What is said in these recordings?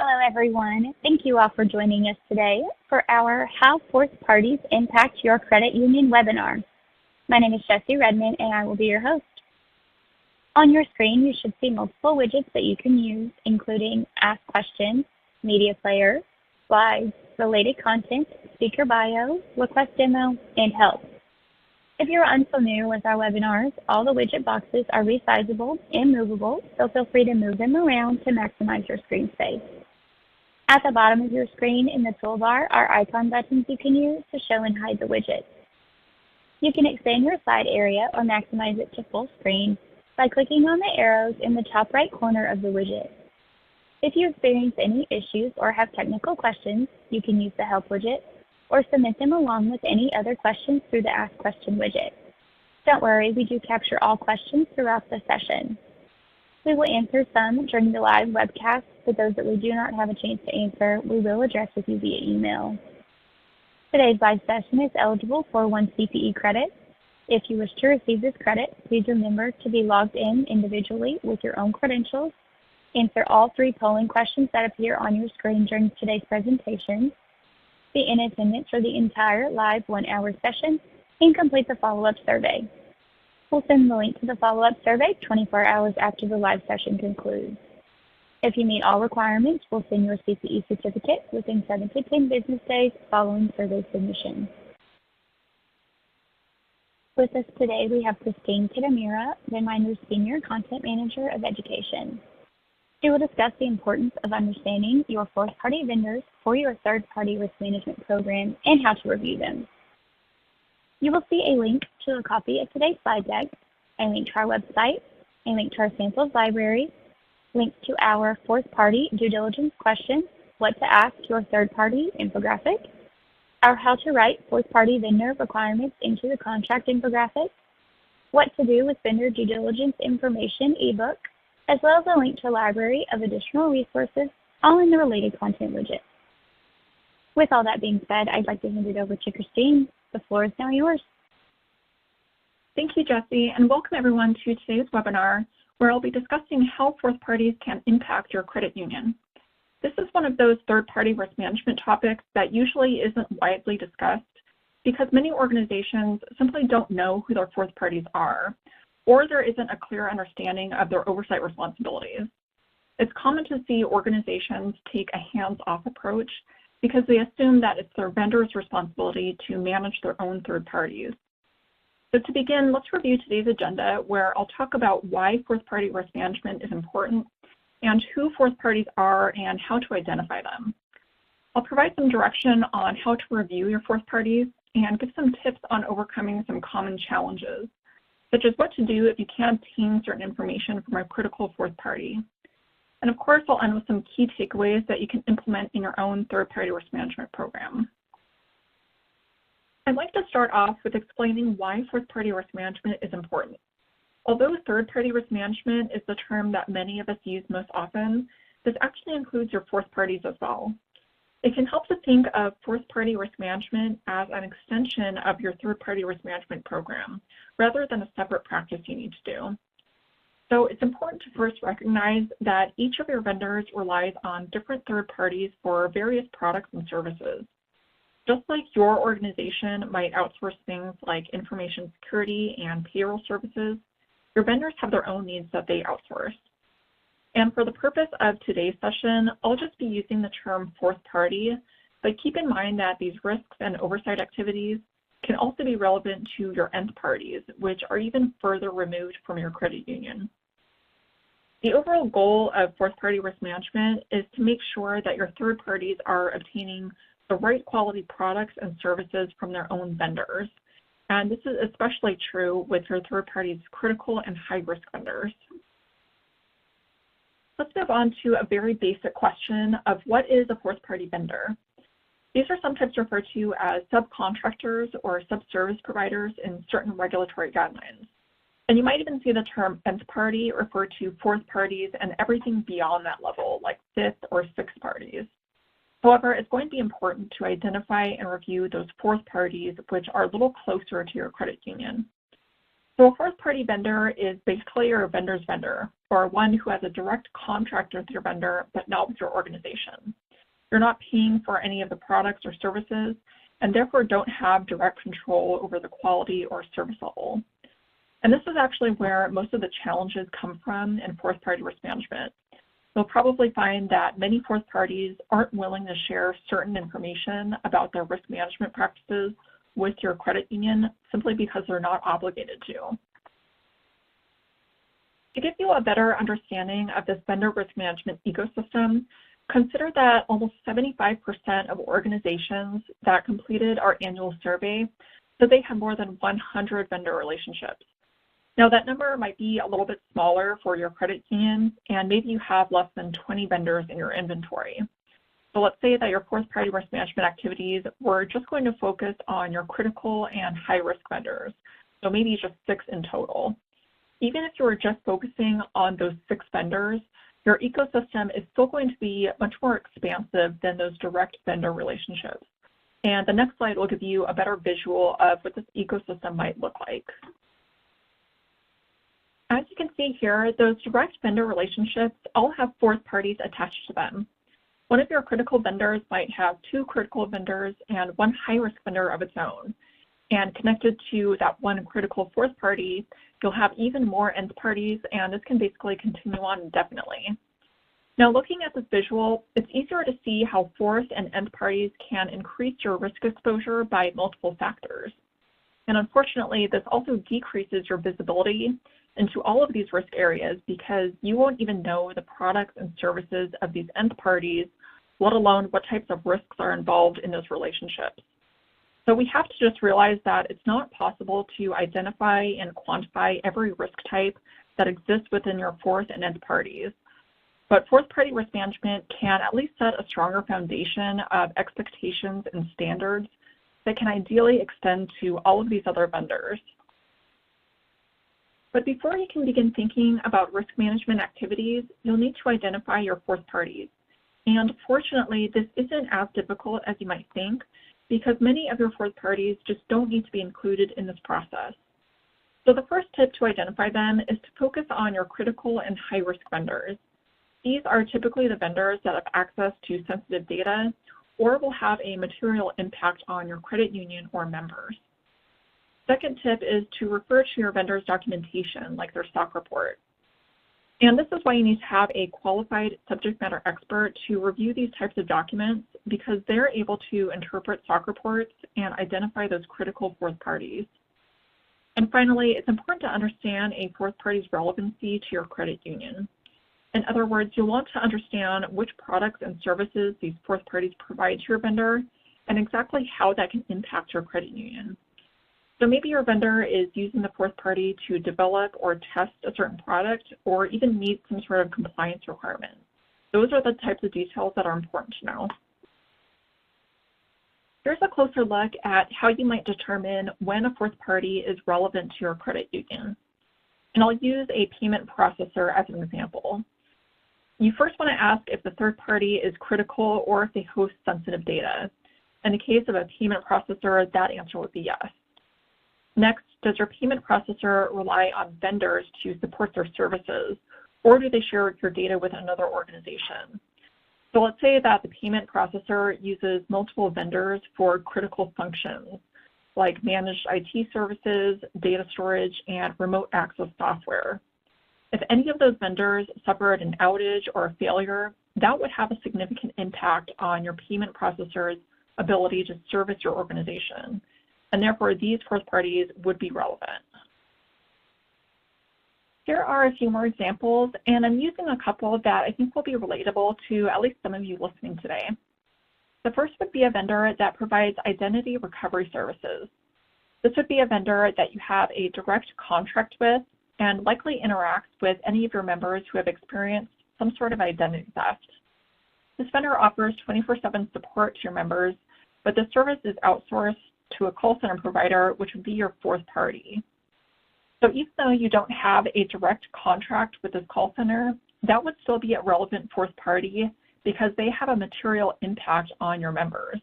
Hello, everyone. Thank you all for joining us today for our How Fourth Parties Impact Your Credit Union webinar. My name is Jessie Redmond, and I will be your host. On your screen, you should see multiple widgets that you can use, including Ask Questions, Media Player, Slides, Related Content, Speaker Bio, Request Demo, and Help. If you're unfamiliar with our webinars, all the widget boxes are resizable and movable, so feel free to move them around to maximize your screen space. At the bottom of your screen in the toolbar are icon buttons you can use to show and hide the widget. You can expand your slide area or maximize it to full screen by clicking on the arrows in the top right corner of the widget. If you experience any issues or have technical questions, you can use the Help widget or submit them along with any other questions through the Ask Question widget. Don't worry, we do capture all questions throughout the session. We will answer some during the live webcast, but those that we do not have a chance to answer, we will address with you via email. Today's live session is eligible for 1 CPE credit. If you wish to receive this credit, please remember to be logged in individually with your own credentials, answer all 3 polling questions that appear on your screen during today's presentation, be in attendance for the entire live 1-hour session, and complete the follow-up survey. We'll send the link to the follow-up survey 24 hours after the live session concludes. If you meet all requirements, we'll send your CPE certificate within 7 to 10 business days following survey submission. With us today, we have Christine Kitamura, Venminder's Senior Content Manager of Education. She will discuss the importance of understanding your fourth-party vendors for your third-party risk management program and how to review them. You will see a link to a copy of today's slide deck, a link to our website, a link to our samples library, links to our fourth-party due diligence question, what to ask your third-party infographic, our how to write fourth-party vendor requirements into the contract infographic, what to do with vendor due diligence information ebook, as well as a link to a library of additional resources, all in the related content widget. With all that being said, I'd like to hand it over to Christine. The floor is now yours. Thank you, Jessie, and welcome everyone to today's webinar, where I'll be discussing how fourth parties can impact your credit union. This is one of those third-party risk management topics that usually isn't widely discussed because many organizations simply don't know who their fourth parties are, or there isn't a clear understanding of their oversight responsibilities. It's common to see organizations take a hands-off approach because they assume that it's their vendor's responsibility to manage their own third parties. So to begin, let's review today's agenda, where I'll talk about why fourth-party risk management is important and who fourth parties are and how to identify them. I'll provide some direction on how to review your fourth parties and give some tips on overcoming some common challenges, such as what to do if you can't obtain certain information from a critical fourth party. And of course, I'll end with some key takeaways that you can implement in your own third-party risk management program. I'd like to start off with explaining why fourth-party risk management is important. Although third-party risk management is the term that many of us use most often, this actually includes your fourth parties as well. It can help to think of fourth-party risk management as an extension of your third-party risk management program, rather than a separate practice you need to do. So it's important to first recognize that each of your vendors relies on different third parties for various products and services. Just like your organization might outsource things like information security and payroll services, your vendors have their own needs that they outsource. And for the purpose of today's session, I'll just be using the term fourth party, but keep in mind that these risks and oversight activities can also be relevant to your nth parties, which are even further removed from your credit union. The overall goal of fourth-party risk management is to make sure that your third parties are obtaining the right quality products and services from their own vendors. And this is especially true with your third parties' critical and high-risk vendors. Let's move on to a very basic question of what is a fourth-party vendor. These are sometimes referred to as subcontractors or sub-service providers in certain regulatory guidelines. And you might even see the term nth party refer to fourth parties and everything beyond that level, like fifth or sixth parties. However, it's going to be important to identify and review those fourth parties which are a little closer to your credit union. So a fourth party vendor is basically your vendor's vendor. or one who has a direct contract with your vendor, but not with your organization. You're not paying for any of the products or services, and therefore don't have direct control over the quality or service level. And this is actually where most of the challenges come from in fourth-party risk management. You'll probably find that many fourth parties aren't willing to share certain information about their risk management practices with your credit union simply because they're not obligated to. To give you a better understanding of this vendor risk management ecosystem, consider that almost 75% of organizations that completed our annual survey said they had more than 100 vendor relationships. Now, that number might be a little bit smaller for your credit union, and maybe you have less than 20 vendors in your inventory. So let's say that your fourth-party risk management activities were just going to focus on your critical and high-risk vendors, so maybe just 6 in total. Even if you were just focusing on those 6 vendors, your ecosystem is still going to be much more expansive than those direct vendor relationships. And the next slide will give you a better visual of what this ecosystem might look like. As you can see here, those direct vendor relationships all have fourth parties attached to them. One of your critical vendors might have 2 critical vendors and 1 high-risk vendor of its own. And connected to that one critical fourth party, you'll have even more end parties, and this can basically continue on indefinitely. Now, looking at this visual, it's easier to see how fourth and end parties can increase your risk exposure by multiple factors. And unfortunately, this also decreases your visibility into all of these risk areas because you won't even know the products and services of these end parties, let alone what types of risks are involved in those relationships. So we have to just realize that it's not possible to identify and quantify every risk type that exists within your fourth and end parties. But fourth-party risk management can at least set a stronger foundation of expectations and standards that can ideally extend to all of these other vendors. But before you can begin thinking about risk management activities, you'll need to identify your fourth parties. And fortunately, this isn't as difficult as you might think because many of your fourth parties just don't need to be included in this process. So the first tip to identify them is to focus on your critical and high-risk vendors. These are typically the vendors that have access to sensitive data or will have a material impact on your credit union or members. Second tip is to refer to your vendor's documentation, like their stock report. And this is why you need to have a qualified subject matter expert to review these types of documents because they're able to interpret stock reports and identify those critical fourth parties. And finally, it's important to understand a fourth party's relevancy to your credit union. In other words, you'll want to understand which products and services these fourth parties provide to your vendor and exactly how that can impact your credit union. So maybe your vendor is using the fourth party to develop or test a certain product or even meet some sort of compliance requirement. Those are the types of details that are important to know. Here's a closer look at how you might determine when a fourth party is relevant to your credit union. And I'll use a payment processor as an example. You first want to ask if the third party is critical or if they host sensitive data. In the case of a payment processor, that answer would be yes. Next, does your payment processor rely on vendors to support their services, or do they share your data with another organization? So let's say that the payment processor uses multiple vendors for critical functions, like managed IT services, data storage, and remote access software. If any of those vendors suffered an outage or a failure, that would have a significant impact on your payment processor's ability to service your organization. And therefore, these fourth parties would be relevant. Here are a few more examples, and I'm using a couple that I think will be relatable to at least some of you listening today. The first would be a vendor that provides identity recovery services. This would be a vendor that you have a direct contract with and likely interacts with any of your members who have experienced some sort of identity theft. This vendor offers 24/7 support to your members, but the service is outsourced to a call center provider, which would be your fourth party. So even though you don't have a direct contract with this call center, that would still be a relevant fourth party because they have a material impact on your members.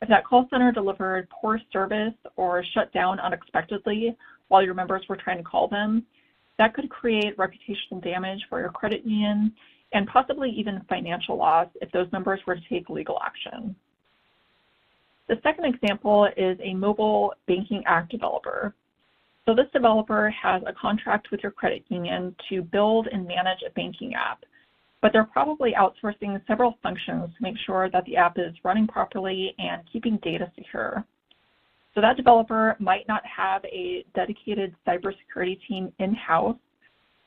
If that call center delivered poor service or shut down unexpectedly while your members were trying to call them, That could create reputational damage for your credit union and possibly even financial loss if those members were to take legal action. The second example is a mobile banking app developer. So this developer has a contract with your credit union to build and manage a banking app, but they're probably outsourcing several functions to make sure that the app is running properly and keeping data secure. So that developer might not have a dedicated cybersecurity team in-house,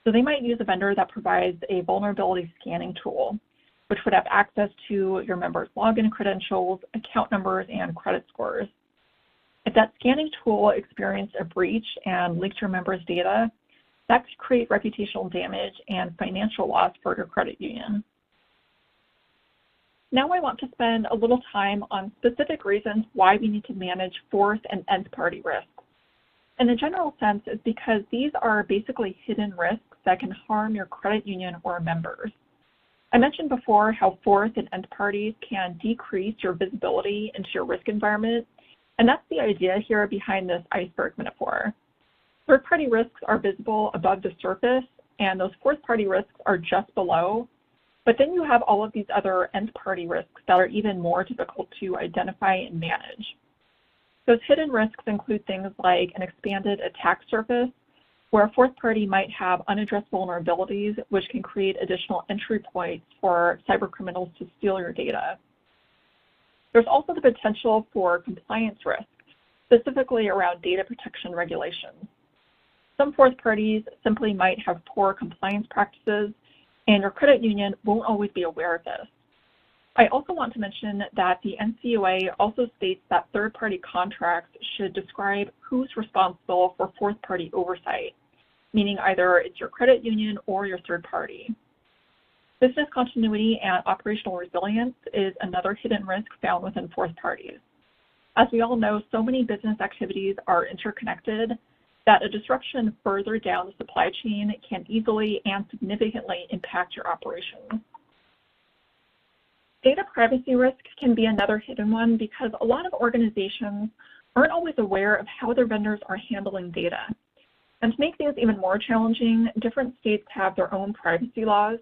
so they might use a vendor that provides a vulnerability scanning tool, which would have access to your members' login credentials, account numbers, and credit scores. If that scanning tool experienced a breach and leaked your members' data, that could create reputational damage and financial loss for your credit union. Now I want to spend a little time on specific reasons why we need to manage fourth and nth party risks. In a general sense, it's because these are basically hidden risks that can harm your credit union or members. I mentioned before how fourth and nth parties can decrease your visibility into your risk environment, and that's the idea here behind this iceberg metaphor. Third-party risks are visible above the surface, and those fourth-party risks are just below. But then you have all of these other nth-party risks that are even more difficult to identify and manage. Those hidden risks include things like an expanded attack surface, where a fourth party might have unaddressed vulnerabilities, which can create additional entry points for cybercriminals to steal your data. There's also the potential for compliance risk, specifically around data protection regulations. Some fourth parties simply might have poor compliance practices, and your credit union won't always be aware of this. I also want to mention that the NCUA also states that third-party contracts should describe who's responsible for fourth-party oversight, meaning either it's your credit union or your third party. Business continuity and operational resilience is another hidden risk found within fourth parties. As we all know, so many business activities are interconnected that a disruption further down the supply chain can easily and significantly impact your operations. Data privacy risk can be another hidden one because a lot of organizations aren't always aware of how their vendors are handling data. And to make things even more challenging, different states have their own privacy laws.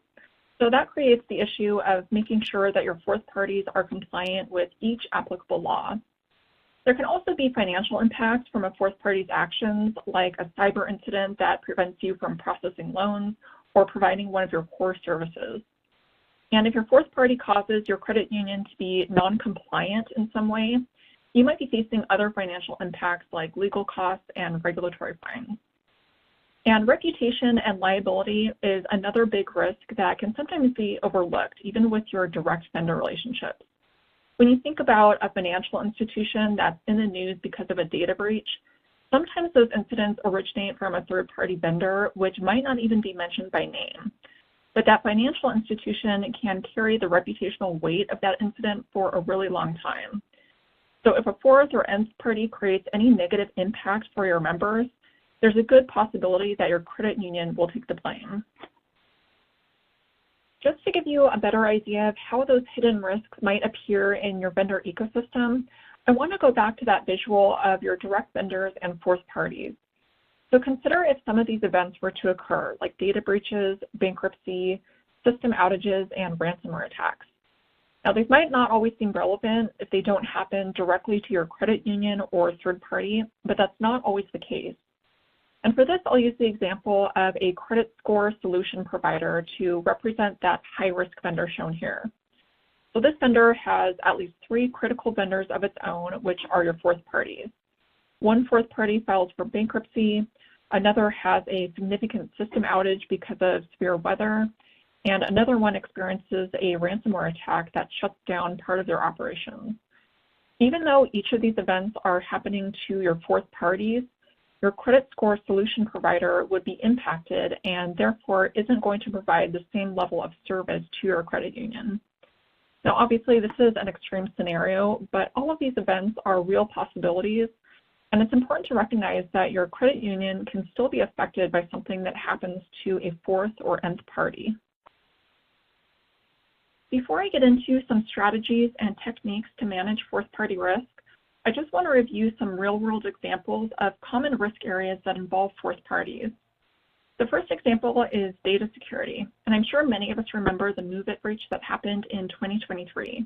So that creates the issue of making sure that your fourth parties are compliant with each applicable law. There can also be financial impacts from a fourth party's actions, like a cyber incident that prevents you from processing loans or providing one of your core services. And if your fourth party causes your credit union to be non-compliant in some way, you might be facing other financial impacts like legal costs and regulatory fines. And reputation and liability is another big risk that can sometimes be overlooked, even with your direct vendor relationships. When you think about a financial institution that's in the news because of a data breach, sometimes those incidents originate from a third-party vendor, which might not even be mentioned by name. But that financial institution can carry the reputational weight of that incident for a really long time. So if a fourth or nth party creates any negative impact for your members, there's a good possibility that your credit union will take the blame. Just to give you a better idea of how those hidden risks might appear in your vendor ecosystem, I want to go back to that visual of your direct vendors and fourth parties. So consider if some of these events were to occur, like data breaches, bankruptcy, system outages, and ransomware attacks. Now, these might not always seem relevant if they don't happen directly to your credit union or third party, but that's not always the case. And for this, I'll use the example of a credit score solution provider to represent that high-risk vendor shown here. So this vendor has at least 3 critical vendors of its own, which are your fourth parties. One fourth party files for bankruptcy, another has a significant system outage because of severe weather, and another one experiences a ransomware attack that shuts down part of their operations. Even though each of these events are happening to your fourth parties, your credit score solution provider would be impacted and therefore isn't going to provide the same level of service to your credit union. Now, obviously, this is an extreme scenario, but all of these events are real possibilities, and it's important to recognize that your credit union can still be affected by something that happens to a fourth or nth party. Before I get into some strategies and techniques to manage fourth party risk, I just want to review some real-world examples of common risk areas that involve fourth parties. The first example is data security, and I'm sure many of us remember the MOVEit breach that happened in 2023.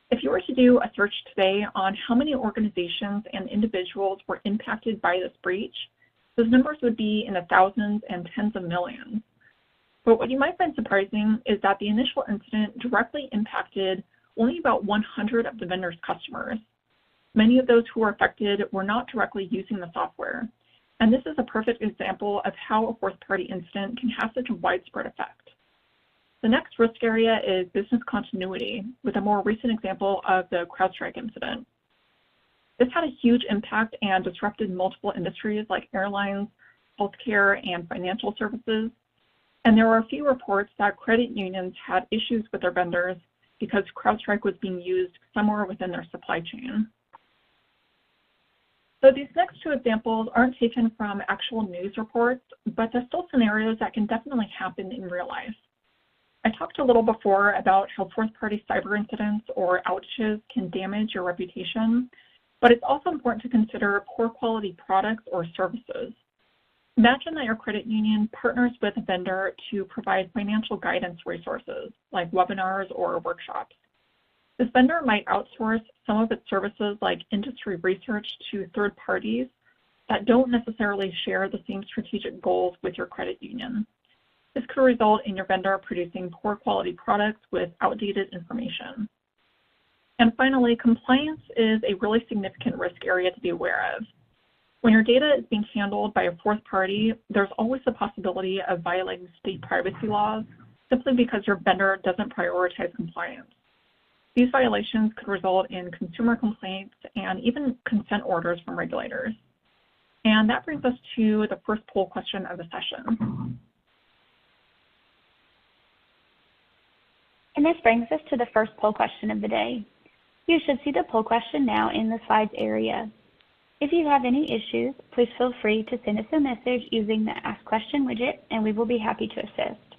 If you were to do a search today on how many organizations and individuals were impacted by this breach, those numbers would be in the thousands and tens of millions. But what you might find surprising is that the initial incident directly impacted only about 100 of the vendor's customers. Many of those who were affected were not directly using the software. And this is a perfect example of how a fourth-party incident can have such a widespread effect. The next risk area is business continuity, with a more recent example of the CrowdStrike incident. This had a huge impact and disrupted multiple industries like airlines, healthcare, and financial services. And there were a few reports that credit unions had issues with their vendors because CrowdStrike was being used somewhere within their supply chain. So these next two examples aren't taken from actual news reports, but they're still scenarios that can definitely happen in real life. I talked a little before about how fourth-party cyber incidents or outages can damage your reputation, but it's also important to consider poor quality products or services. Imagine that your credit union partners with a vendor to provide financial guidance resources like webinars or workshops. This vendor might outsource some of its services like industry research to third parties that don't necessarily share the same strategic goals with your credit union. This could result in your vendor producing poor quality products with outdated information. And finally, compliance is a really significant risk area to be aware of. When your data is being handled by a fourth party, there's always the possibility of violating state privacy laws simply because your vendor doesn't prioritize compliance. These violations could result in consumer complaints and even consent orders from regulators. And that brings us to the first poll question of the session. And this brings us to the first poll question of the day. You should see the poll question now in the slides area. If you have any issues, please feel free to send us a message using the Ask Question widget, and we will be happy to assist.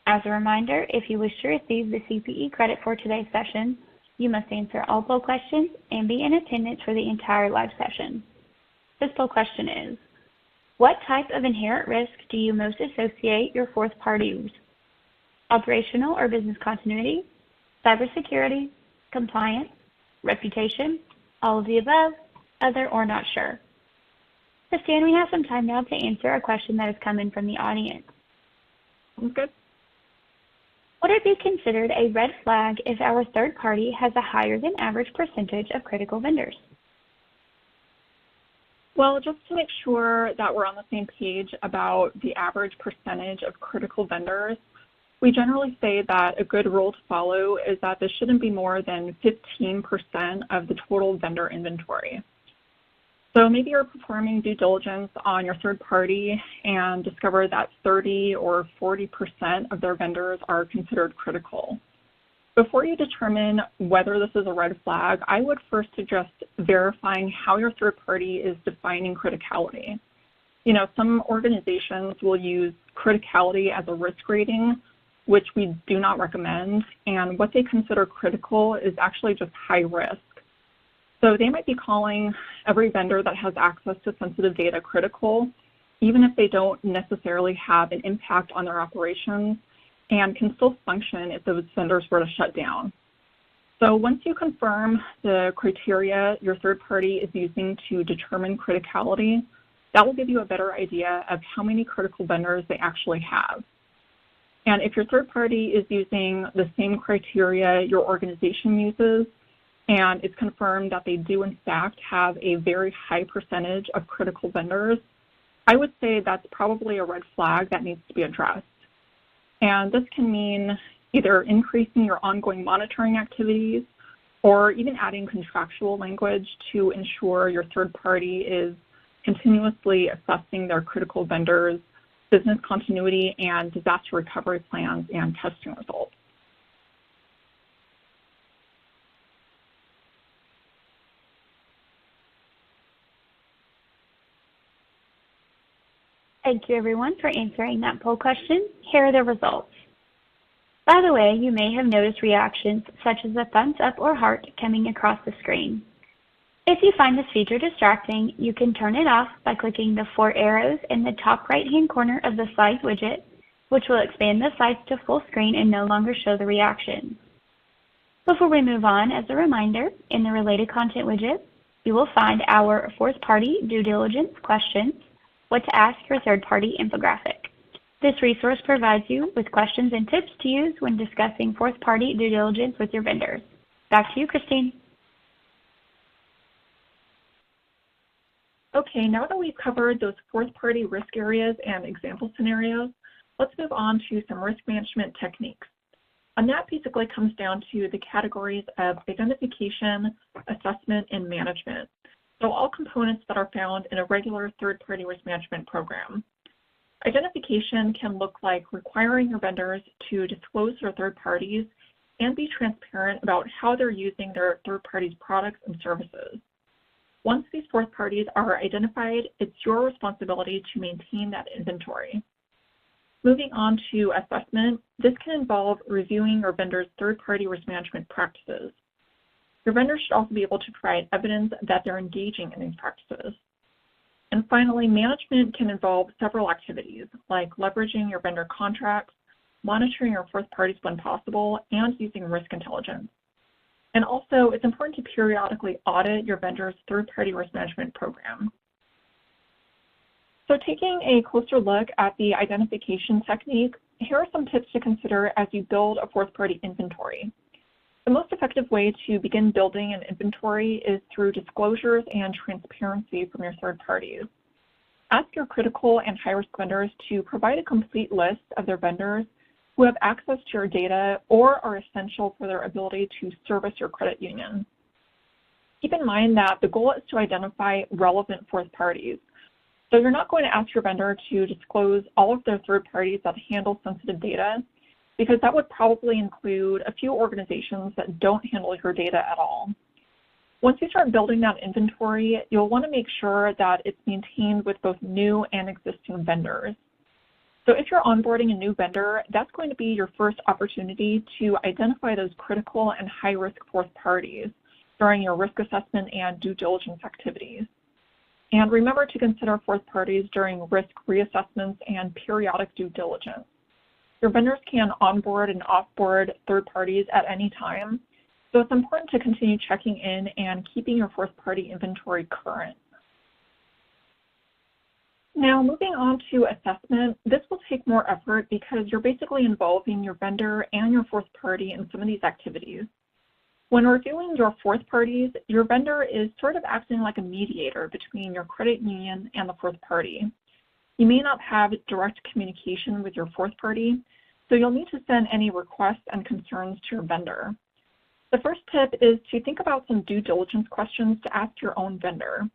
As a reminder, if you wish to receive the CPE credit for today's session, you must answer all poll questions and be in attendance for the entire live session. This poll question is, what type of inherent risk do you most associate your fourth parties? Operational or business continuity, cybersecurity, compliance, reputation, all of the above, other, or not sure. So Stan, we have some time now to answer a question that has come in from the audience. Good. Would it be considered a red flag if our third party has a higher than average percentage of critical vendors? Well, just to make sure that we're on the same page about the average percentage of critical vendors, we generally say that a good rule to follow is that this shouldn't be more than 15% of the total vendor inventory. So maybe you're performing due diligence on your third party and discover that 30 or 40% of their vendors are considered critical. Before you determine whether this is a red flag, I would first suggest verifying how your third party is defining criticality. You know, some organizations will use criticality as a risk rating, which we do not recommend, and what they consider critical is actually just high risk. So they might be calling every vendor that has access to sensitive data critical, even if they don't necessarily have an impact on their operations and can still function if those vendors were to shut down. So once you confirm the criteria your third party is using to determine criticality, that will give you a better idea of how many critical vendors they actually have. And if your third party is using the same criteria your organization uses, and it's confirmed that they do in fact have a very high percentage of critical vendors, I would say that's probably a red flag that needs to be addressed. And this can mean either increasing your ongoing monitoring activities or even adding contractual language to ensure your third party is continuously assessing their critical vendors' business continuity and disaster recovery plans and testing results. Thank you everyone for answering that poll question. Here are the results. By the way, you may have noticed reactions such as a thumbs up or heart coming across the screen. If you find this feature distracting, you can turn it off by clicking the 4 arrows in the top right-hand corner of the Slides widget, which will expand the slides to full screen and no longer show the reaction. Before we move on, as a reminder, in the Related Content widget, you will find our fourth-party due diligence questions, what to ask your third-party infographic. This resource provides you with questions and tips to use when discussing fourth-party due diligence with your vendors. Back to you, Christine. Okay, now that we've covered those fourth-party risk areas and example scenarios, let's move on to some risk management techniques. And that basically comes down to the categories of identification, assessment, and management. So all components that are found in a regular third-party risk management program. Identification can look like requiring your vendors to disclose their third parties and be transparent about how they're using their third parties' products and services. Once these fourth parties are identified, it's your responsibility to maintain that inventory. Moving on to assessment, this can involve reviewing your vendor's third-party risk management practices. Your vendor should also be able to provide evidence that they're engaging in these practices. And finally, management can involve several activities, like leveraging your vendor contracts, monitoring your fourth parties when possible, and using risk intelligence. And also, it's important to periodically audit your vendor's third-party risk management program. So taking a closer look at the identification technique, here are some tips to consider as you build a fourth-party inventory. The most effective way to begin building an inventory is through disclosures and transparency from your third parties. Ask your critical and high-risk vendors to provide a complete list of their vendors who have access to your data or are essential for their ability to service your credit union. Keep in mind that the goal is to identify relevant fourth parties. So you're not going to ask your vendor to disclose all of their third parties that handle sensitive data, because that would probably include a few organizations that don't handle your data at all. Once you start building that inventory, you'll want to make sure that it's maintained with both new and existing vendors. So if you're onboarding a new vendor, that's going to be your first opportunity to identify those critical and high-risk fourth parties during your risk assessment and due diligence activities. And remember to consider fourth parties during risk reassessments and periodic due diligence. Your vendors can onboard and offboard third parties at any time, so it's important to continue checking in and keeping your fourth party inventory current. Now, moving on to assessment, this will take more effort because you're basically involving your vendor and your fourth party in some of these activities. When reviewing your fourth parties, your vendor is sort of acting like a mediator between your credit union and the fourth party. You may not have direct communication with your fourth party, so you'll need to send any requests and concerns to your vendor. The first tip is to think about some due diligence questions to ask your own vendor.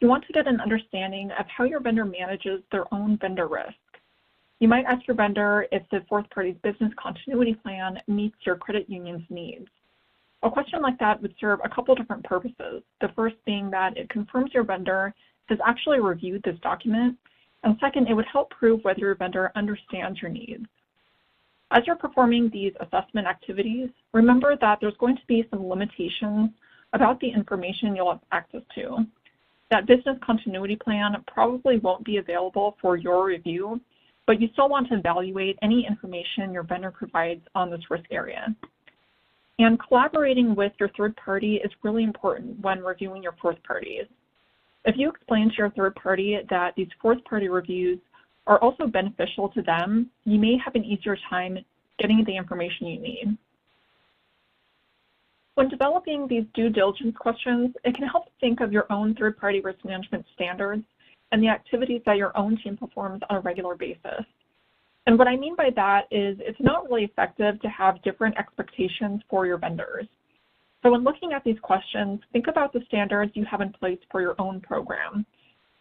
You want to get an understanding of how your vendor manages their own vendor risk. You might ask your vendor if the fourth party's business continuity plan meets your credit union's needs. A question like that would serve a couple different purposes. The first being that it confirms your vendor has actually reviewed this document, and second, it would help prove whether your vendor understands your needs. As you're performing these assessment activities, remember that there's going to be some limitations about the information you'll have access to. That business continuity plan probably won't be available for your review, but you still want to evaluate any information your vendor provides on this risk area. And collaborating with your third party is really important when reviewing your fourth parties. If you explain to your third party that these fourth party reviews are also beneficial to them, you may have an easier time getting the information you need. When developing these due diligence questions, it can help think of your own third-party risk management standards and the activities that your own team performs on a regular basis. And what I mean by that is it's not really effective to have different expectations for your vendors. So when looking at these questions, think about the standards you have in place for your own program.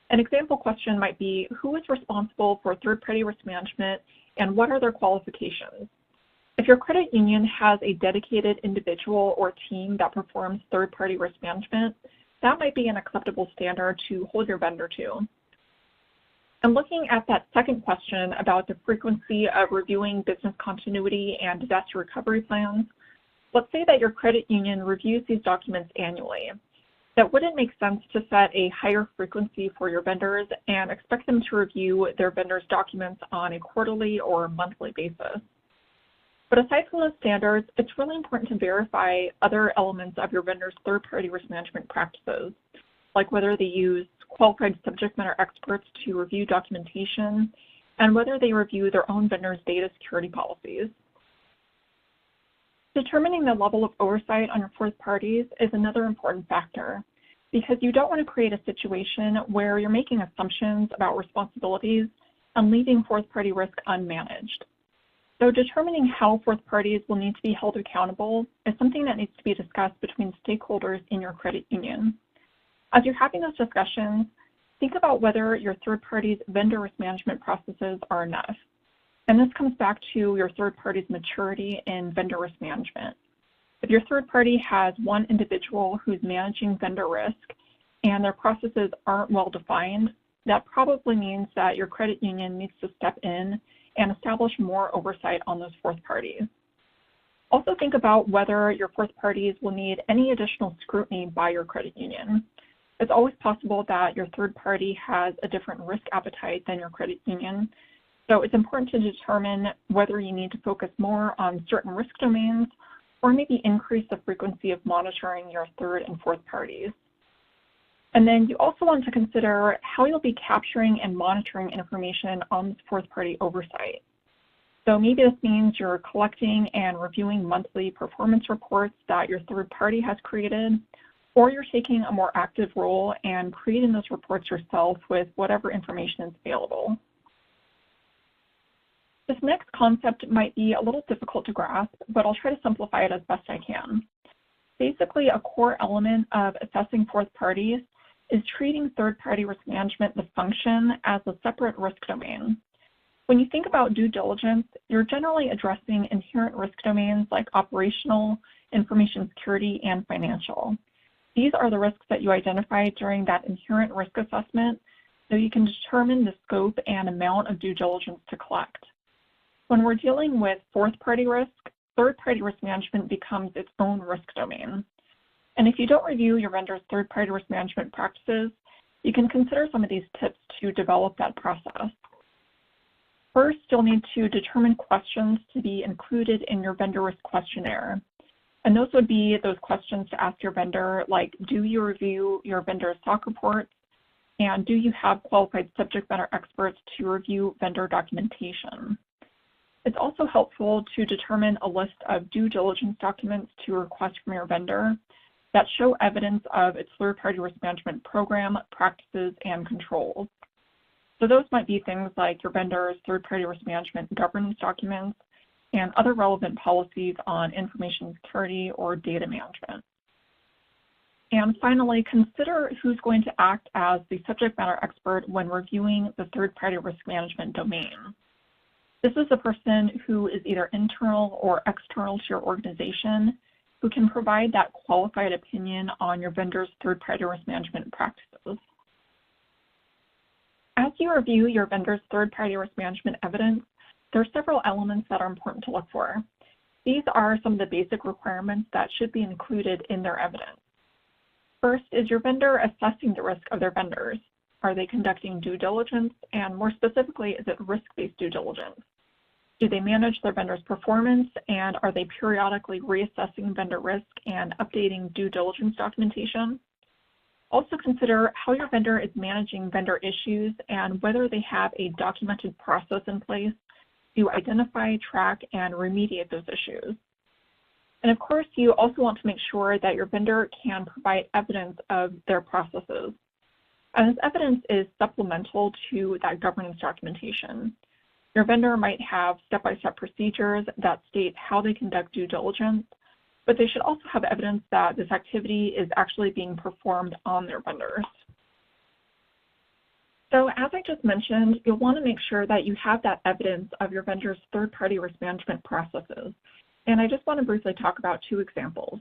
An example question might be, who is responsible for third-party risk management and what are their qualifications? If your credit union has a dedicated individual or team that performs third-party risk management, that might be an acceptable standard to hold your vendor to. And looking at that second question about the frequency of reviewing business continuity and disaster recovery plans, let's say that your credit union reviews these documents annually. that would it make sense to set a higher frequency for your vendors and expect them to review their vendors' documents on a quarterly or monthly basis? But aside from those standards, it's really important to verify other elements of your vendor's third-party risk management practices, like whether they use qualified subject matter experts to review documentation and whether they review their own vendors' data security policies. Determining the level of oversight on your fourth parties is another important factor, because you don't want to create a situation where you're making assumptions about responsibilities and leaving fourth party risk unmanaged. So determining how fourth parties will need to be held accountable is something that needs to be discussed between stakeholders in your credit union. As you're having those discussions, think about whether your third party's vendor risk management processes are enough. And this comes back to your third party's maturity in vendor risk management. If your third party has one individual who's managing vendor risk and their processes aren't well defined, that probably means that your credit union needs to step in and establish more oversight on those fourth parties. Also think about whether your fourth parties will need any additional scrutiny by your credit union. It's always possible that your third party has a different risk appetite than your credit union, so it's important to determine whether you need to focus more on certain risk domains or maybe increase the frequency of monitoring your third and fourth parties. And then you also want to consider how you'll be capturing and monitoring information on this fourth party oversight. So maybe this means you're collecting and reviewing monthly performance reports that your third party has created, or you're taking a more active role and creating those reports yourself with whatever information is available. This next concept might be a little difficult to grasp, but I'll try to simplify it as best I can. Basically, a core element of assessing fourth parties is treating third-party risk management, the function, as a separate risk domain. When you think about due diligence, you're generally addressing inherent risk domains like operational, information security, and financial. These are the risks that you identify during that inherent risk assessment, so you can determine the scope and amount of due diligence to collect. When we're dealing with fourth-party risk, third-party risk management becomes its own risk domain. And if you don't review your vendor's third-party risk management practices, you can consider some of these tips to develop that process. First, you'll need to determine questions to be included in your vendor risk questionnaire. And those would be those questions to ask your vendor, like, do you review your vendor's SOC reports? And do you have qualified subject matter experts to review vendor documentation? It's also helpful to determine a list of due diligence documents to request from your vendor that show evidence of its third-party risk management program, practices, and controls. So those might be things like your vendor's third-party risk management governance documents and other relevant policies on information security or data management. And finally, consider who's going to act as the subject matter expert when reviewing the third-party risk management domain. This is a person who is either internal or external to your organization who can provide that qualified opinion on your vendor's third-party risk management practices. As you review your vendor's third-party risk management evidence, there are several elements that are important to look for. These are some of the basic requirements that should be included in their evidence. First, is your vendor assessing the risk of their vendors? Are they conducting due diligence? And more specifically, is it risk-based due diligence? Do they manage their vendor's performance, and are they periodically reassessing vendor risk and updating due diligence documentation? Also consider how your vendor is managing vendor issues and whether they have a documented process in place to identify, track, and remediate those issues. And of course, you also want to make sure that your vendor can provide evidence of their processes. And this evidence is supplemental to that governance documentation. Your vendor might have step-by-step procedures that state how they conduct due diligence, but they should also have evidence that this activity is actually being performed on their vendors. So as I just mentioned, you'll want to make sure that you have that evidence of your vendor's third-party risk management processes. And I just want to briefly talk about two examples.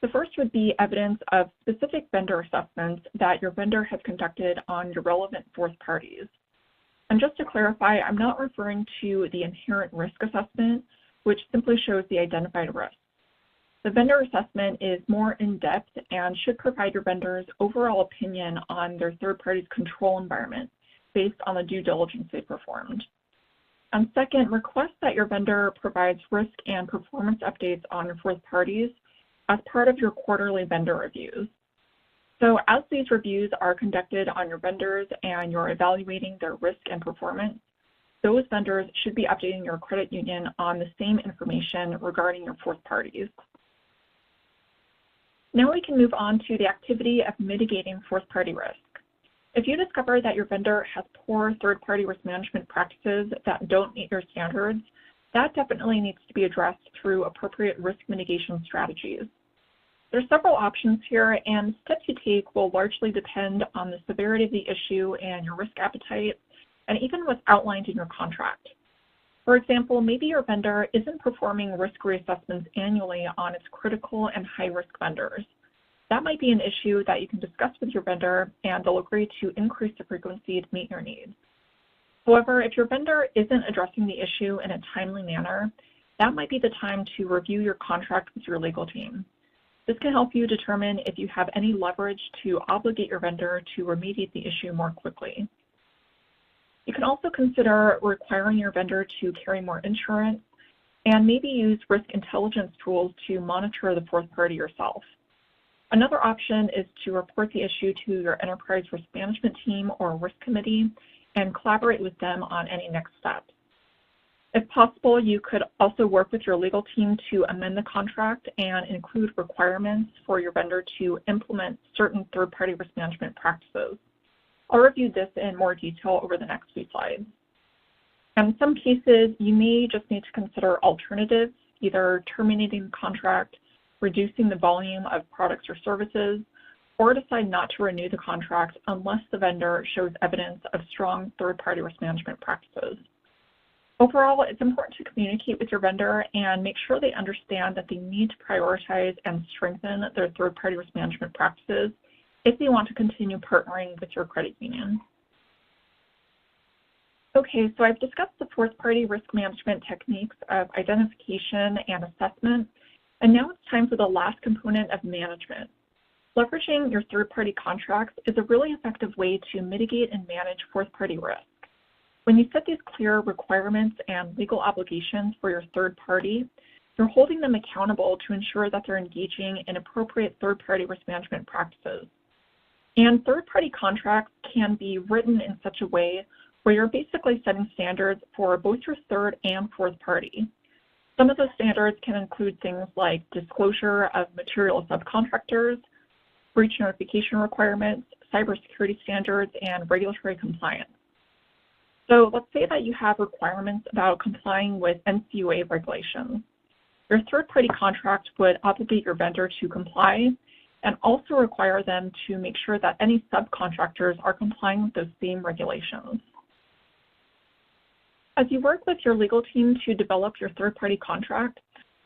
The first would be evidence of specific vendor assessments that your vendor has conducted on your relevant fourth parties. And just to clarify, I'm not referring to the inherent risk assessment, which simply shows the identified risk. The vendor assessment is more in-depth and should provide your vendor's overall opinion on their third party's control environment based on the due diligence they performed. And second, request that your vendor provides risk and performance updates on your fourth parties as part of your quarterly vendor reviews. So as these reviews are conducted on your vendors and you're evaluating their risk and performance, those vendors should be updating your credit union on the same information regarding your fourth parties. Now we can move on to the activity of mitigating fourth party risk. If you discover that your vendor has poor third-party risk management practices that don't meet your standards, that definitely needs to be addressed through appropriate risk mitigation strategies. There are several options here, and steps you take will largely depend on the severity of the issue and your risk appetite, and even what's outlined in your contract. For example, maybe your vendor isn't performing risk reassessments annually on its critical and high-risk vendors. That might be an issue that you can discuss with your vendor, and they'll agree to increase the frequency to meet your needs. However, if your vendor isn't addressing the issue in a timely manner, that might be the time to review your contract with your legal team. This can help you determine if you have any leverage to obligate your vendor to remediate the issue more quickly. You can also consider requiring your vendor to carry more insurance and maybe use risk intelligence tools to monitor the fourth party yourself. Another option is to report the issue to your enterprise risk management team or risk committee and collaborate with them on any next steps. If possible, you could also work with your legal team to amend the contract and include requirements for your vendor to implement certain third-party risk management practices. I'll review this in more detail over the next few slides. In some cases, you may just need to consider alternatives, either terminating the contract, reducing the volume of products or services, or decide not to renew the contract unless the vendor shows evidence of strong third-party risk management practices. Overall, it's important to communicate with your vendor and make sure they understand that they need to prioritize and strengthen their third-party risk management practices if they want to continue partnering with your credit union. Okay, so I've discussed the fourth-party risk management techniques of identification and assessment, and now it's time for the last component of management. Leveraging your third-party contracts is a really effective way to mitigate and manage fourth-party risk. When you set these clear requirements and legal obligations for your third party, you're holding them accountable to ensure that they're engaging in appropriate third-party risk management practices. And third-party contracts can be written in such a way where you're basically setting standards for both your third and fourth party. Some of those standards can include things like disclosure of material subcontractors, breach notification requirements, cybersecurity standards, and regulatory compliance. So let's say that you have requirements about complying with NCUA regulations. Your third-party contract would obligate your vendor to comply and also require them to make sure that any subcontractors are complying with those same regulations. As you work with your legal team to develop your third-party contract,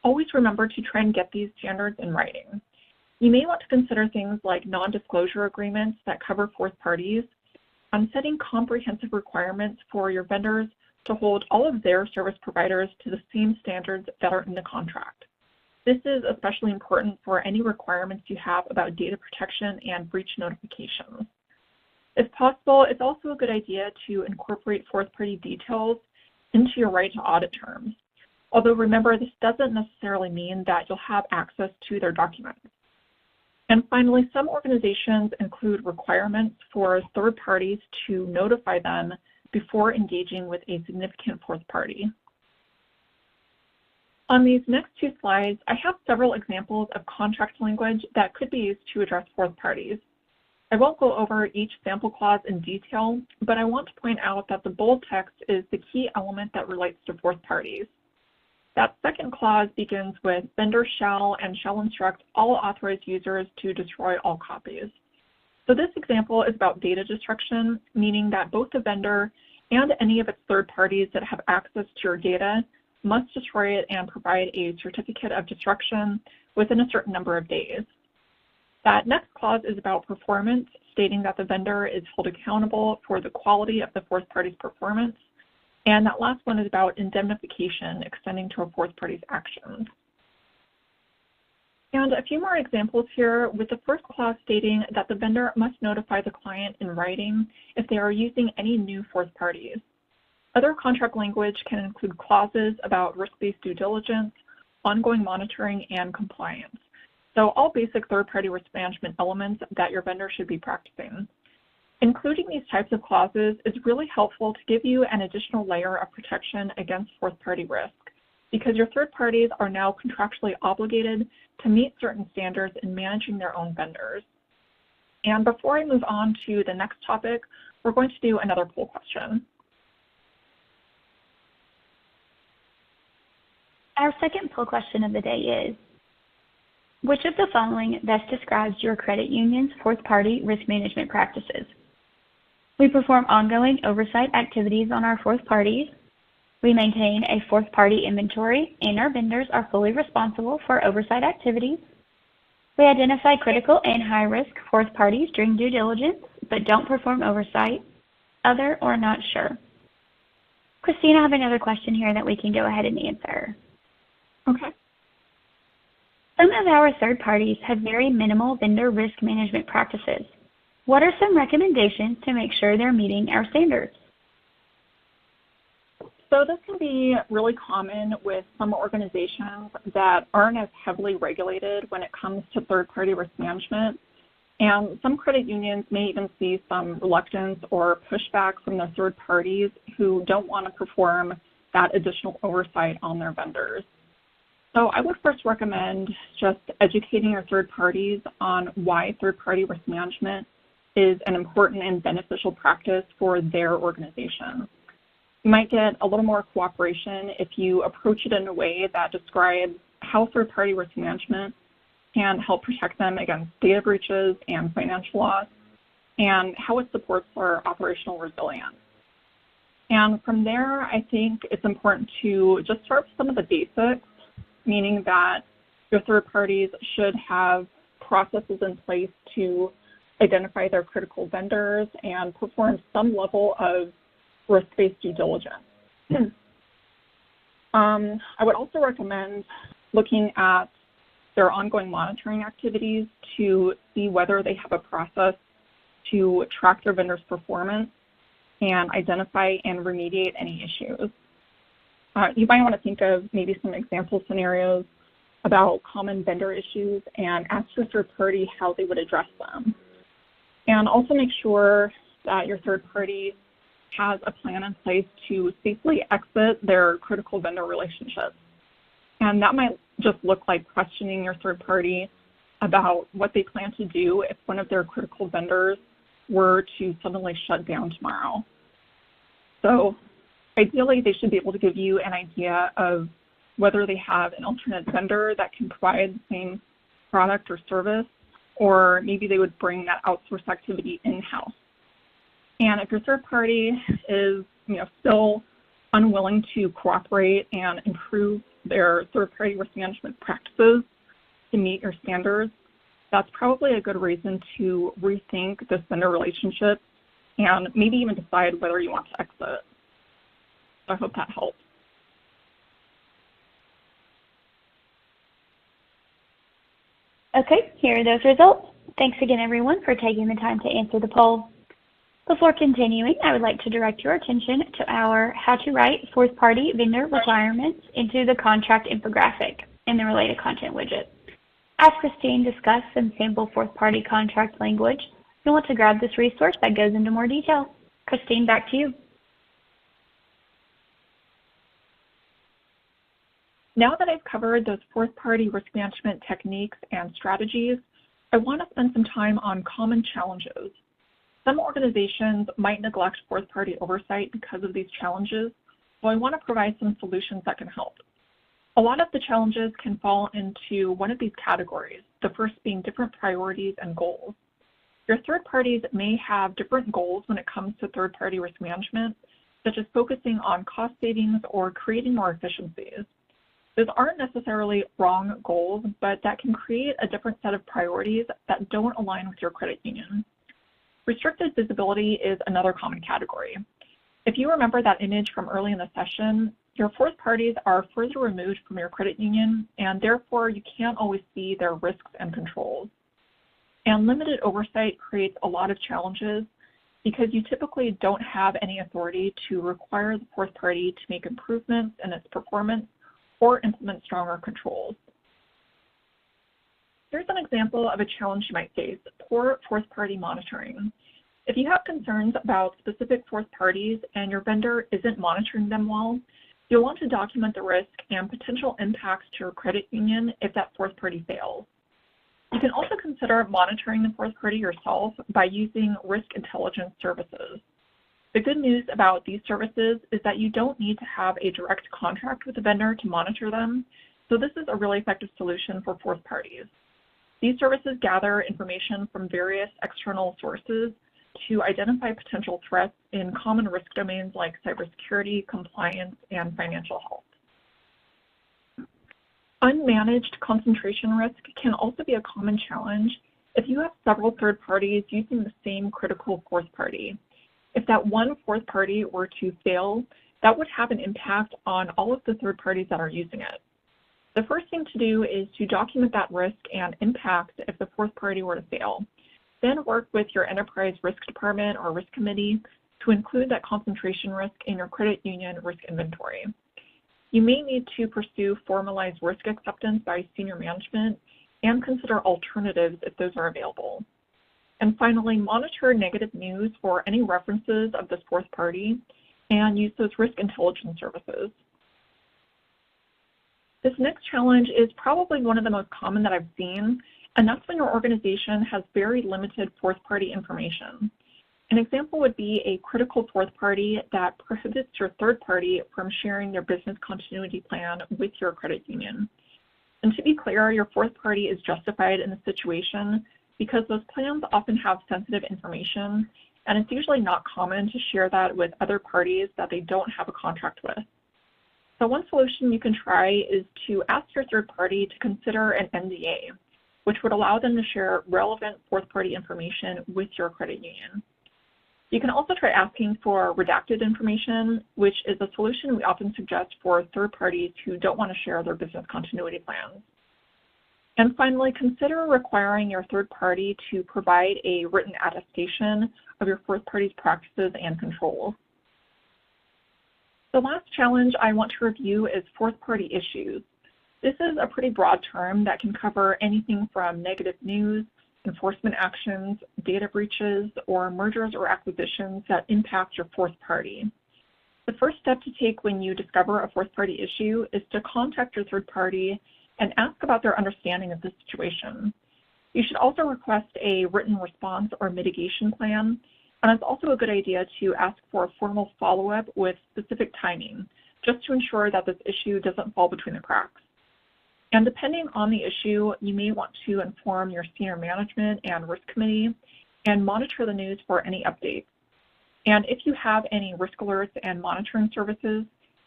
always remember to try and get these standards in writing. You may want to consider things like non-disclosure agreements that cover fourth parties, on setting comprehensive requirements for your vendors to hold all of their service providers to the same standards that are in the contract. This is especially important for any requirements you have about data protection and breach notifications. If possible, it's also a good idea to incorporate fourth-party details into your right to audit terms. Although remember, this doesn't necessarily mean that you'll have access to their documents. And finally, some organizations include requirements for third parties to notify them before engaging with a significant fourth party. On these next two slides, I have several examples of contract language that could be used to address fourth parties. I won't go over each sample clause in detail, but I want to point out that the bold text is the key element that relates to fourth parties. That second clause begins with vendor shall and shall instruct all authorized users to destroy all copies. So this example is about data destruction, meaning that both the vendor and any of its third parties that have access to your data must destroy it and provide a certificate of destruction within a certain number of days. That next clause is about performance, stating that the vendor is held accountable for the quality of the fourth party's performance. And that last one is about indemnification extending to a fourth party's actions. And a few more examples here, with the first clause stating that the vendor must notify the client in writing if they are using any new fourth parties. Other contract language can include clauses about risk-based due diligence, ongoing monitoring, and compliance. So all basic third-party risk management elements that your vendor should be practicing. Including these types of clauses is really helpful to give you an additional layer of protection against fourth-party risk, because your third parties are now contractually obligated to meet certain standards in managing their own vendors. And before I move on to the next topic, we're going to do another poll question. Our second poll question of the day is, which of the following best describes your credit union's fourth-party risk management practices? We perform ongoing oversight activities on our fourth parties. We maintain a fourth-party inventory, and our vendors are fully responsible for oversight activities. We identify critical and high-risk fourth parties during due diligence, but don't perform oversight. Other or not sure. Christine, I have another question here that we can go ahead and answer. Okay. Some of our third parties have very minimal vendor risk management practices. What are some recommendations to make sure they're meeting our standards? So this can be really common with some organizations that aren't as heavily regulated when it comes to third-party risk management. And some credit unions may even see some reluctance or pushback from their third parties who don't want to perform that additional oversight on their vendors. So I would first recommend just educating your third parties on why third-party risk management is an important and beneficial practice for their organization. You might get a little more cooperation if you approach it in a way that describes how third-party risk management can help protect them against data breaches and financial loss, and how it supports their operational resilience. And from there, I think it's important to just start with some of the basics, meaning that your third parties should have processes in place to identify their critical vendors and perform some level of risk-based due diligence. I would also recommend looking at their ongoing monitoring activities to see whether they have a process to track their vendors' performance and identify and remediate any issues. You might want to think of maybe some example scenarios about common vendor issues and ask your third party how they would address them. And also make sure that your third party has a plan in place to safely exit their critical vendor relationships. And that might just look like questioning your third party about what they plan to do if one of their critical vendors were to suddenly shut down tomorrow. So ideally, they should be able to give you an idea of whether they have an alternate vendor that can provide the same product or service, or maybe they would bring that outsourced activity in-house. And if your third party is still unwilling to cooperate and improve their third-party risk management practices to meet your standards, that's probably a good reason to rethink this vendor relationship and maybe even decide whether you want to exit. So I hope that helps. Okay, here are those results. Thanks again, everyone, for taking the time to answer the poll. Before continuing, I would like to direct your attention to our How to Write Fourth-Party Vendor Requirements into the Contract infographic in the Related Content widget. As Christine discussed some sample fourth-party contract language, you'll want to grab this resource that goes into more detail. Christine, back to you. Now that I've covered those fourth-party risk management techniques and strategies, I want to spend some time on common challenges. Some organizations might neglect fourth-party oversight because of these challenges, so I want to provide some solutions that can help. A lot of the challenges can fall into one of these categories, the first being different priorities and goals. Your third parties may have different goals when it comes to third-party risk management, such as focusing on cost savings or creating more efficiencies. Those aren't necessarily wrong goals, but that can create a different set of priorities that don't align with your credit union. Restricted visibility is another common category. If you remember that image from early in the session, your fourth parties are further removed from your credit union, and therefore you can't always see their risks and controls. And limited oversight creates a lot of challenges because you typically don't have any authority to require the fourth party to make improvements in its performance or implement stronger controls. Here's an example of a challenge you might face: poor fourth party monitoring. If you have concerns about specific fourth parties and your vendor isn't monitoring them well, you'll want to document the risk and potential impacts to your credit union if that fourth party fails. You can also consider monitoring the fourth party yourself by using risk intelligence services. The good news about these services is that you don't need to have a direct contract with the vendor to monitor them, so this is a really effective solution for fourth parties. These services gather information from various external sources to identify potential threats in common risk domains like cybersecurity, compliance, and financial health. Unmanaged concentration risk can also be a common challenge if you have several third parties using the same critical fourth party. If that one fourth party were to fail, that would have an impact on all of the third parties that are using it. The first thing to do is to document that risk and impact if the fourth party were to fail. Then work with your enterprise risk department or risk committee to include that concentration risk in your credit union risk inventory. You may need to pursue formalized risk acceptance by senior management and consider alternatives if those are available. And finally, monitor negative news for any references of this fourth party and use those risk intelligence services. This next challenge is probably one of the most common that I've seen, and that's when your organization has very limited fourth party information. An example would be a critical fourth party that prohibits your third party from sharing their business continuity plan with your credit union. And to be clear, your fourth party is justified in the situation because those plans often have sensitive information, and it's usually not common to share that with other parties that they don't have a contract with. So one solution you can try is to ask your third party to consider an NDA, which would allow them to share relevant fourth party information with your credit union. You can also try asking for redacted information, which is a solution we often suggest for third parties who don't want to share their business continuity plans. And finally, consider requiring your third party to provide a written attestation of your fourth party's practices and controls. The last challenge I want to review is fourth party issues. This is a pretty broad term that can cover anything from negative news, enforcement actions, data breaches, or mergers or acquisitions that impact your fourth party. The first step to take when you discover a fourth party issue is to contact your third party and ask about their understanding of the situation. You should also request a written response or mitigation plan, and it's also a good idea to ask for a formal follow-up with specific timing, just to ensure that this issue doesn't fall between the cracks. And depending on the issue, you may want to inform your senior management and risk committee and monitor the news for any updates. And if you have any risk alerts and monitoring services,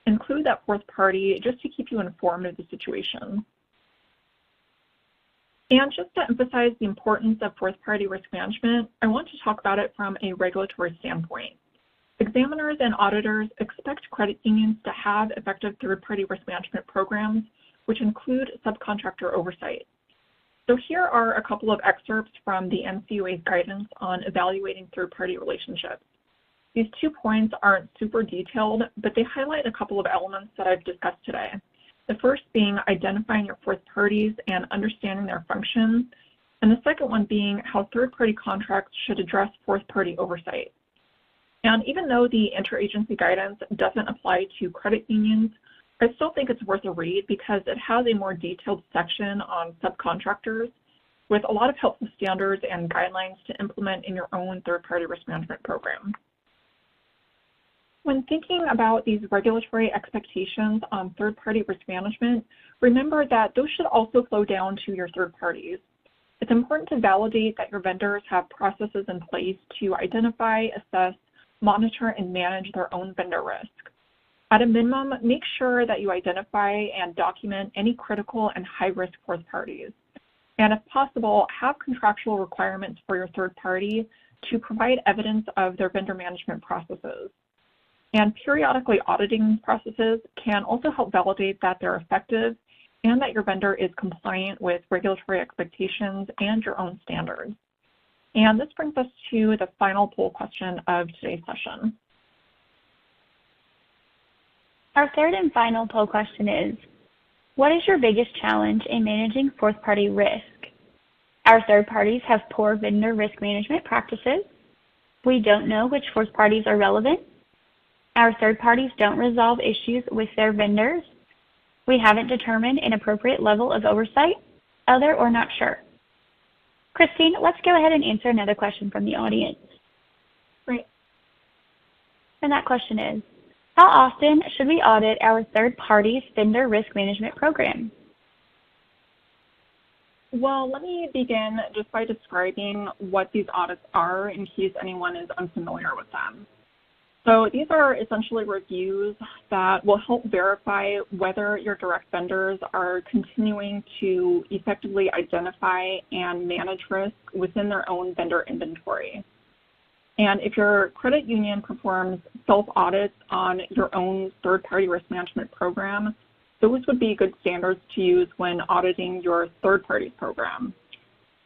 include that fourth party just to keep you informed of the situation. And just to emphasize the importance of fourth party risk management, I want to talk about it from a regulatory standpoint. Examiners and auditors expect credit unions to have effective third party risk management programs, which include subcontractor oversight. So here are a couple of excerpts from the NCUA's guidance on evaluating third party relationships. These 2 points aren't super detailed, but they highlight a couple of elements that I've discussed today. The first being identifying your fourth parties and understanding their function, and the second one being how third-party contracts should address fourth-party oversight. And even though the interagency guidance doesn't apply to credit unions, I still think it's worth a read because it has a more detailed section on subcontractors with a lot of helpful standards and guidelines to implement in your own third-party risk management program. When thinking about these regulatory expectations on third-party risk management, remember that those should also flow down to your third parties. It's important to validate that your vendors have processes in place to identify, assess, monitor, and manage their own vendor risk. At a minimum, make sure that you identify and document any critical and high-risk fourth parties. And if possible, have contractual requirements for your third party to provide evidence of their vendor management processes. And periodically auditing these processes can also help validate that they're effective and that your vendor is compliant with regulatory expectations and your own standards. And this brings us to the final poll question of today's session. Our third and final poll question is, what is your biggest challenge in managing fourth-party risk? Our third parties have poor vendor risk management practices. We don't know which fourth parties are relevant. Our third parties don't resolve issues with their vendors. We haven't determined an appropriate level of oversight, other or not sure. Christine, let's go ahead and answer another question from the audience. Great. And that question is, how often should we audit our third party's vendor risk management program? Well, let me begin just by describing what these audits are in case anyone is unfamiliar with them. So these are essentially reviews that will help verify whether your direct vendors are continuing to effectively identify and manage risk within their own vendor inventory. And if your credit union performs self-audits on your own third-party risk management program, those would be good standards to use when auditing your third party's program.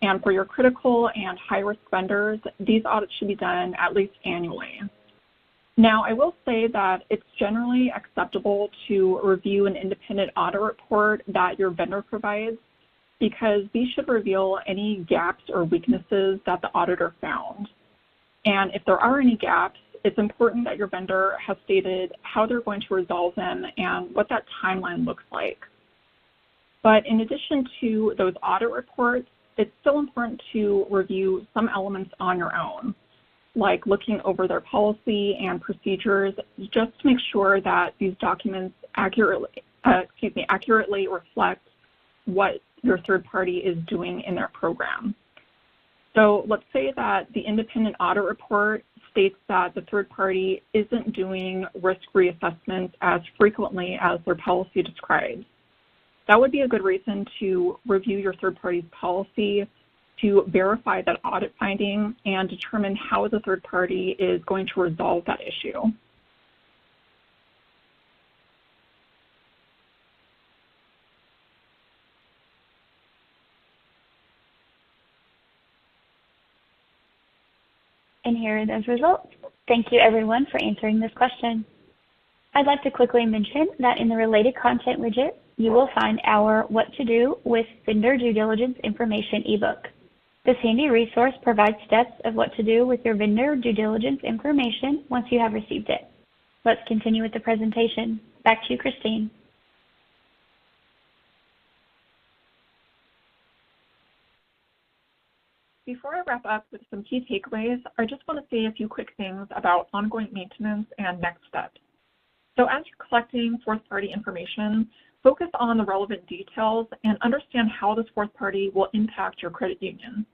And for your critical and high-risk vendors, these audits should be done at least annually. Now, I will say that it's generally acceptable to review an independent audit report that your vendor provides because these should reveal any gaps or weaknesses that the auditor found. And if there are any gaps, it's important that your vendor has stated how they're going to resolve them and what that timeline looks like. But in addition to those audit reports, it's still important to review some elements on your own, like looking over their policy and procedures, just to make sure that these documents accurately reflect what your third party is doing in their program. So let's say that the independent audit report states that the third party isn't doing risk reassessments as frequently as their policy describes. That would be a good reason to review your third party's policy to verify that audit finding and determine how the third party is going to resolve that issue. And here are those results. Thank you everyone for answering this question. I'd like to quickly mention that in the related content widget, you will find our What to Do with Vendor Due Diligence Information ebook. This handy resource provides steps of what to do with your vendor due diligence information once you have received it. Let's continue with the presentation. Back to you, Christine. Before I wrap up with some key takeaways, I just want to say a few quick things about ongoing maintenance and next steps. So as you're collecting fourth-party information, focus on the relevant details and understand how this fourth party will impact your credit union.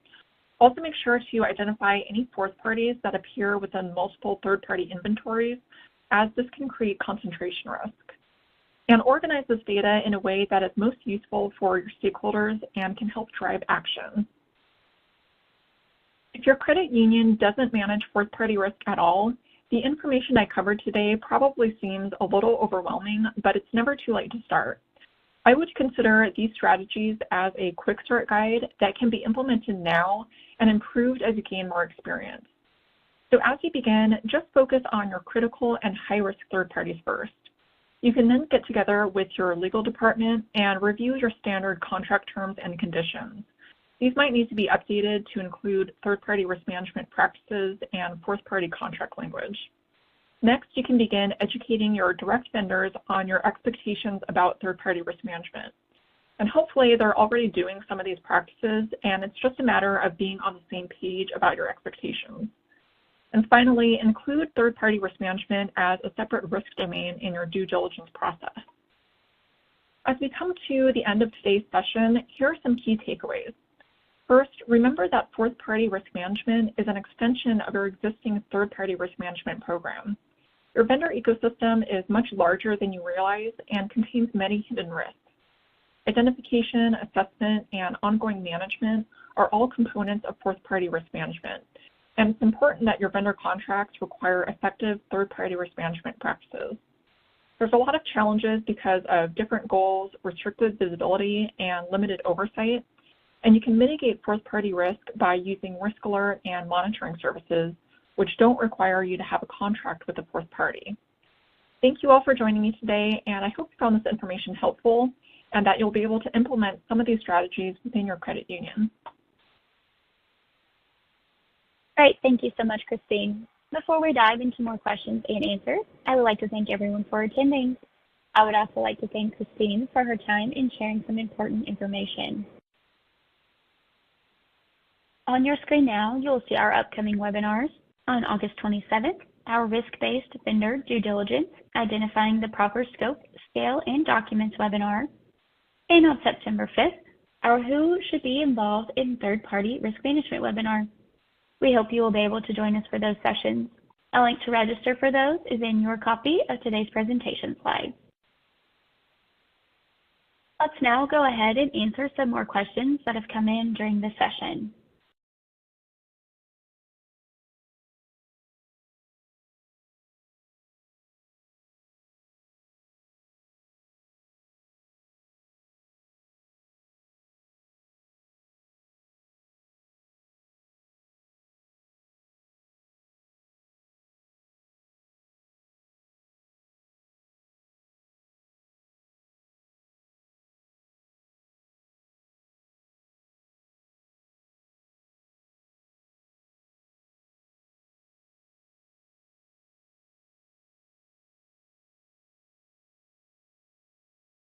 Also make sure to identify any fourth parties that appear within multiple third-party inventories, as this can create concentration risk. And organize this data in a way that is most useful for your stakeholders and can help drive action. If your credit union doesn't manage fourth-party risk at all, the information I covered today probably seems a little overwhelming, but it's never too late to start. I would consider these strategies as a quick start guide that can be implemented now and improved as you gain more experience. So as you begin, just focus on your critical and high-risk third parties first. You can then get together with your legal department and review your standard contract terms and conditions. These might need to be updated to include third-party risk management practices and fourth-party contract language. Next, you can begin educating your direct vendors on your expectations about third-party risk management. And hopefully they're already doing some of these practices, and it's just a matter of being on the same page about your expectations. And finally, include third-party risk management as a separate risk domain in your due diligence process. As we come to the end of today's session, here are some key takeaways. First, remember that fourth-party risk management is an extension of your existing third-party risk management program. Your vendor ecosystem is much larger than you realize and contains many hidden risks. Identification, assessment, and ongoing management are all components of fourth-party risk management, and it's important that your vendor contracts require effective third-party risk management practices. There's a lot of challenges because of different goals, restricted visibility, and limited oversight, and you can mitigate fourth-party risk by using risk alert and monitoring services, which don't require you to have a contract with a fourth party. Thank you all for joining me today, and I hope you found this information helpful and that you'll be able to implement some of these strategies within your credit union. Great, thank you so much, Christine. Before we dive into more questions and answers, I would like to thank everyone for attending. I would also like to thank Christine for her time in sharing some important information. On your screen now, you'll see our upcoming webinars. On August 27th, our risk-based vendor due diligence, identifying the proper scope, scale, and documents webinar. And on September 5th, our Who Should Be Involved in Third-Party Risk Management webinar. We hope you will be able to join us for those sessions. A link to register for those is in your copy of today's presentation slides. Let's now go ahead and answer some more questions that have come in during this session.